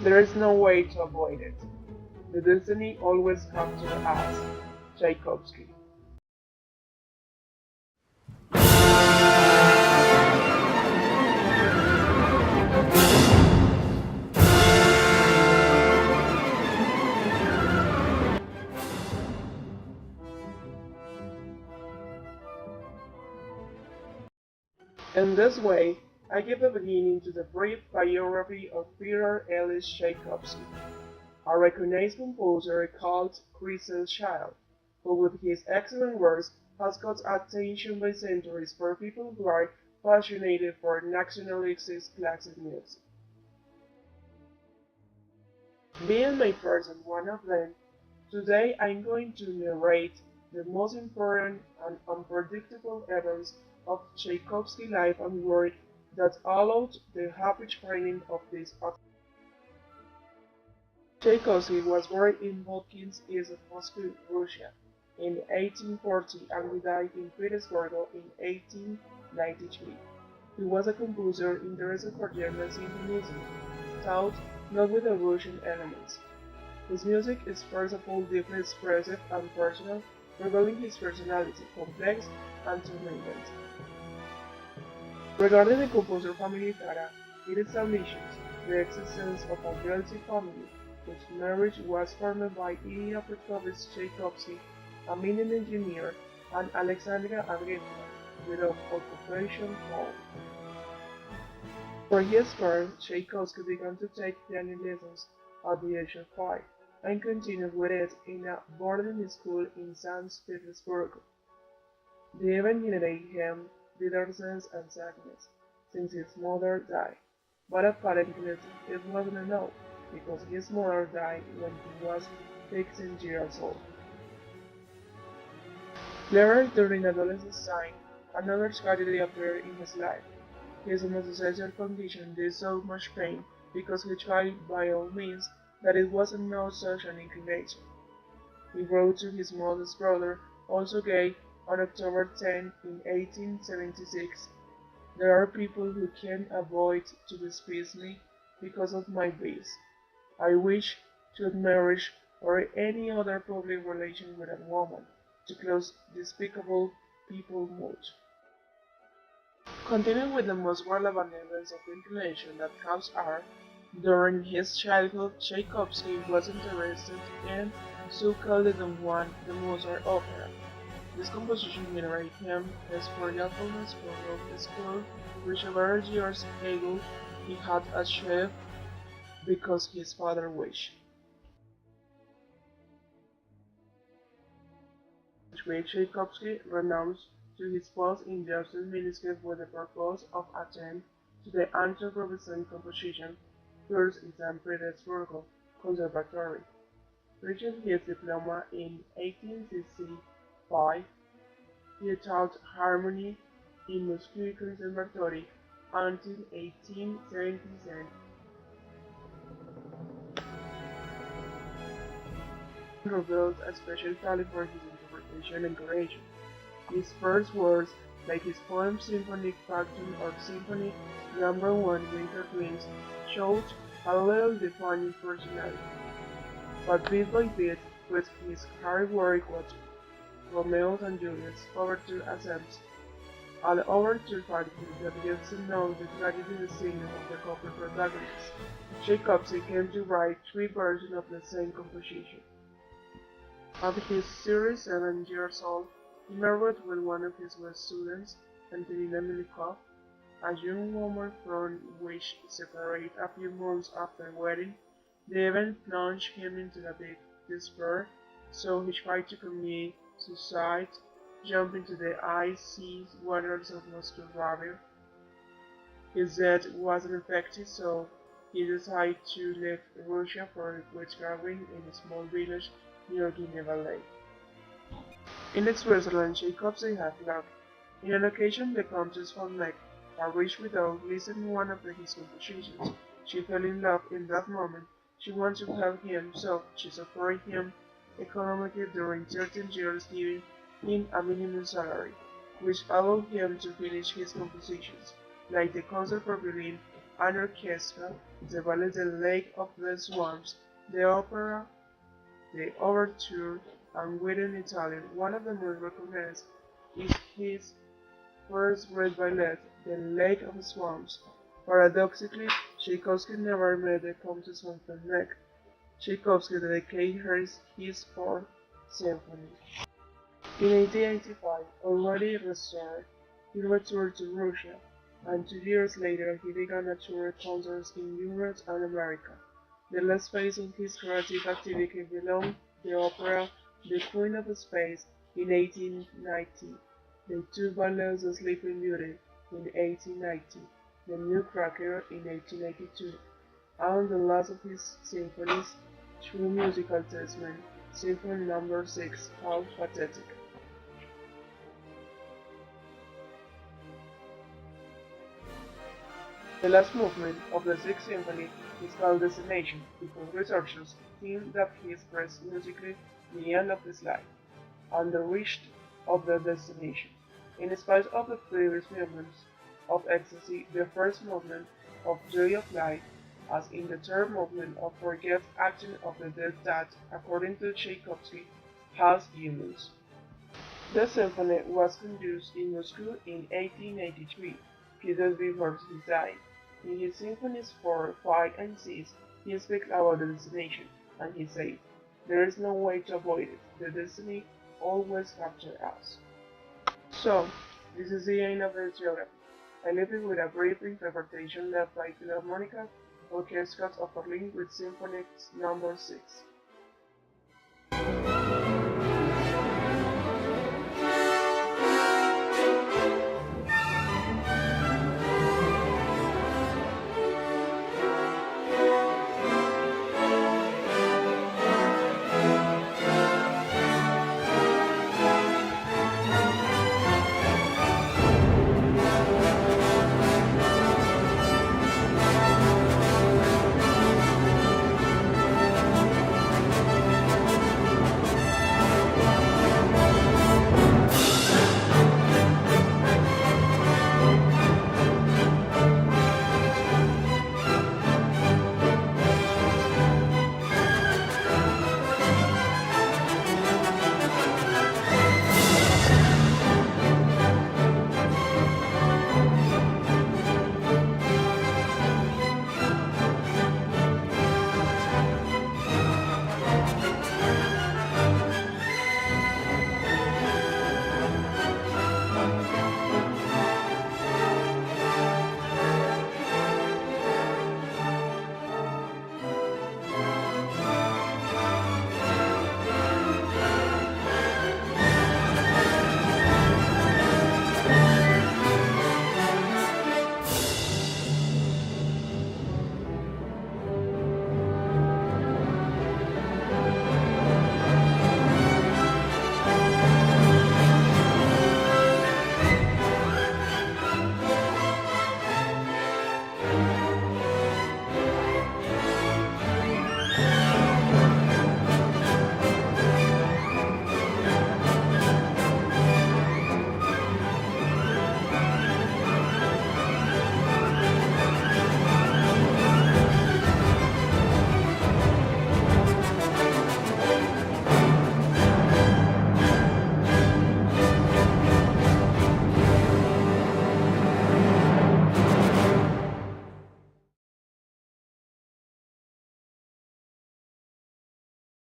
There is no way to avoid it. The destiny always comes to us. Tchaikovsky. In this way, I give a beginning to the brief biography of Peter Ellis Tchaikovsky, a recognized composer called Crystal Child, who with his excellent works has got attention by centuries for people who are passionate for nationalistic classic music. Being my person one of them, today I'm going to narrate the most important and unpredictable events of Tchaikovsky's life and work that allowed the happy training of this artist. Tchaikovsky was born in Votkinsk, east of Moscow, Russia, in 1840 and he died in Petersburg in 1893. He was a composer interested for German symphonies, taught not with the Russian elements. His music is first of all deeply expressive and personal, revealing his personality, complex and tormented. Regarding the composer family Tara, it establishes the existence of a wealthy family whose marriage was formed by Ilya Petrovich Tchaikovsky, a mining engineer, and Alexandra Andreevna, widow of occupation Paul. For his part, Tchaikovsky began to take piano lessons at the age of 5 and continued with it in a boarding school in St. Petersburg. The event generated him bitterness and sadness since his mother died, but apparently it wasn't enough because his mother died when he was 16 years old. Later, during adolescence time, another tragedy appeared in his life. His homosexual condition did so much pain because he tried by all means that it wasn't no such an inclination. He wrote to his modest brother, also gay, on October 10 in 1876. There are people who can't avoid to despise me because of my vice. I wish to marriage or any other public relation with a woman to close despicable people mood. Continuing with the most relevant events of inclination that comes are, during his childhood, Tchaikovsky was interested in so-called Don Juan the Mozart opera. This composition generated him his forgetfulness for the school, which several years ago he had achieved because his father wished. Which Tchaikovsky renounced to his post in Justice Ministry with the purpose of attend to the anti-Robinson composition course in St. Petersburg Conservatory. Reaching his diploma in 1865, he taught harmony in Moscow Conservatory until 1877. Revealed a special talent for his interpretation and creation. His first works, like his poem Symphonic Factum or Symphony Number 1 Winter Twins, showed a little defining personality. But bit by bit, with his hard work with Romeo and Juliet's overture attempts, an overture factory that gets to know the tragedy scene of the couple protagonists, Tchaikovsky came to write 3 versions of the same composition. At his 37 years old, he married with one of his best students, Antonina Milikov, a young woman from which separated a few months after wedding. The event plunged him into a deep despair, so he tried to commit suicide, jump into the icy waters of Moscow River. His death wasn't effective, so he decided to leave Russia for witch gardening in a small village near Geneva Lake. In Switzerland, Tchaikovsky had luck. In an occasion, the Countess von Meck, a rich widow, listened to one of his compositions. She fell in love in that moment. She wanted to help him, so she supported him economically during 13 years, giving him a minimum salary, which allowed him to finish his compositions, like the Concert for Violin an orchestra, the ballet The Lake of the Swans, the opera, the overture, and written in Italian. One of the most recognized is his first great ballet, The Lake of Swans. Paradoxically, Tchaikovsky never made the Countess of the neck. Tchaikovsky dedicated her his fourth symphony. In 1885, already restored, he returned to Russia, and 2 years later he began a tour of concerts in Europe and America. The last phase of his creative activity belonged the opera The Queen of Space in 1890, the two ballets The Sleeping Beauty in 1890, The Nutcracker in 1892, and the last of his symphonies, True Musical Testament, Symphony No. 6, How Pathetic. The last movement of the Sixth Symphony is called Destination because researchers think that he expressed musically the end of his life and the reach of the destination. In spite of the previous movements of ecstasy, the first movement of Joy of Life, as in the third movement of Forget Acting of the Dead that, according to Tchaikovsky, has humans. The symphony was composed in Moscow in 1883, few days before he died. In his symphonies 4, 5, and 6, he speaks about the destination, and he says, "There is no way to avoid it. The destiny always captures us." So, this is the end of the geography. I leave it with a brief interpretation left by Philharmonic Orchestras of Berlin with Symphony No. 6.